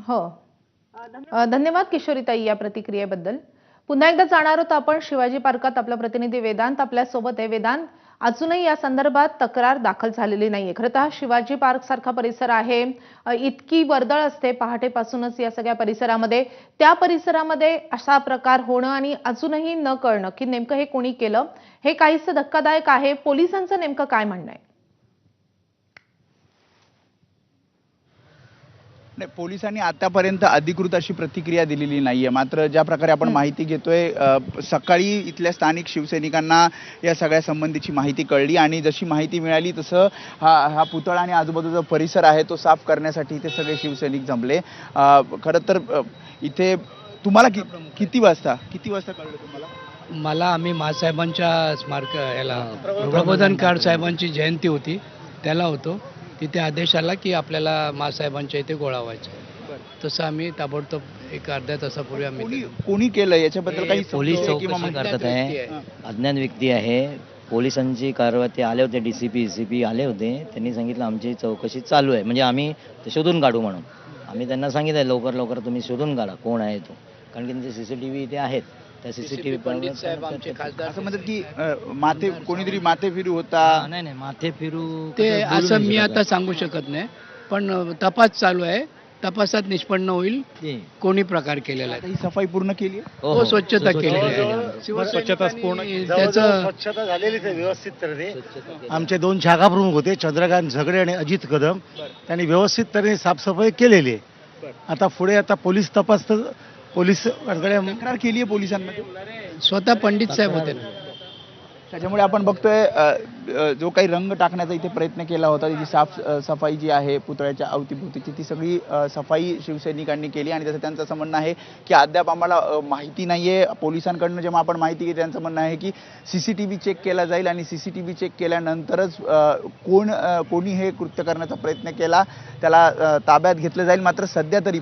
हो. धन्यवाद किशोरीताई या प्रतिक्रियेबद्दल. पुन्हा एकदा जाणार आहोत आपण शिवाजी पार्कात. आपला प्रतिनिधी वेदांत आपल्या सोबत आहे. वेदांत, अजूनही या संदर्भात तक्रार दाखल झालेली नाहीये. खरं तर हा शिवाजी पार्क सारखा परिसर आहे, इतकी वर्दळ असते पहाटेपासूनच या सगळ्या परिसरामध्ये. त्या परिसरामध्ये असा प्रकार होणं आणि अजूनही न कळणं की नेमकं हे कोणी केलं, हे काहीसं धक्कादायक आहे. पोलिसांचं नेमकं काय म्हणणं आहे? नाही, पोलिसांनी आतापर्यंत अधिकृत अशी प्रतिक्रिया दिलेली नाहीये. मात्र ज्या प्रकारे आपण माहिती घेतोय, सकाळी इथल्या स्थानिक शिवसैनिकांना या सगळ्या संबंधीची माहिती कळली आणि जशी माहिती मिळाली तसं हा पुतळा आणि आजूबाजूचा परिसर आहे तो साफ करण्यासाठी इथे सगळे शिवसैनिक जमले. खरं तर इथे तुम्हाला किती वाजता कळलं तुम्हाला? मला आम्ही मासाहेबांच्या स्मारक याला प्रबोधनकार साहेबांची जयंती होती, त्याला होतो. तिथे आदेश आला की आपल्याला मासाहेबांच्या इथे गोळा व्हायचा. तसं आम्ही ताबडतोब एक अर्ध्या तासापूर्वी आम्ही कोणी केलं याच्याबद्दल काही पोलीस संशय किंवा चौकशी माहिती? करतात आहे. अज्ञात व्यक्ती आहे. पोलिसांची कारवाई ते आले होते, डीसीपी आले होते. त्यांनी सांगितलं आमची चौकशी चालू आहे, म्हणजे आम्ही ते शोधून काढू म्हणून. आम्ही त्यांना सांगितलं लवकर तुम्ही शोधून काढा कोण आहे तो, कारण की त्यांचे सीसीटीव्ही इथे आहेत. त्या सीसीटीव्ही पंडित साहेब आमचे खासदार असं म्हणतात की कोणीतरी माथे फिरू होता. नाही माथे फिरू ते असं मी आता सांगू शकत नाही, पण तपास चालू आहे. तपासात निष्पन्न होईल कोणी प्रकार केलेला आहे. ही सफाई पूर्ण केली आहे? हो, स्वच्छता केलेली आहे. स्वच्छता पूर्ण त्याचं स्वच्छता झालेलीच आहे व्यवस्थित तऱ्हेने. आमचे 2 शाखा प्रमुख होते, चंद्रकांत झगडे आणि अजित कदम. त्यांनी व्यवस्थित तऱ्हेने साफसफाई केलेली आहे. आता पुढे पोलीस तपास तर पोलीस तक्रार केली आहे पोलिसांमध्ये. स्वतः पंडित साहेब होते ना. त्याच्यामुळे आपण बघतोय जो काही रंग टाकण्याचा इथे प्रयत्न केला होता, त्याची सफाई जी आहे पुतळ्याच्या अवतीभोवतीची ती सगळी सफाई शिवसैनिकांनी केली. आणि तसं त्यांचं असं म्हणणं आहे की अद्याप आम्हाला माहिती नाहीये. पोलिसांकडनं जेव्हा आपण माहिती घेतली त्यांचं म्हणणं आहे की सीसीटीव्ही चेक केला जाईल आणि सीसीटीव्ही चेक केल्यानंतरच कोणी हे कृत्य करण्याचा प्रयत्न केला त्याला ताब्यात घेतलं जाईल. मात्र सध्या तरी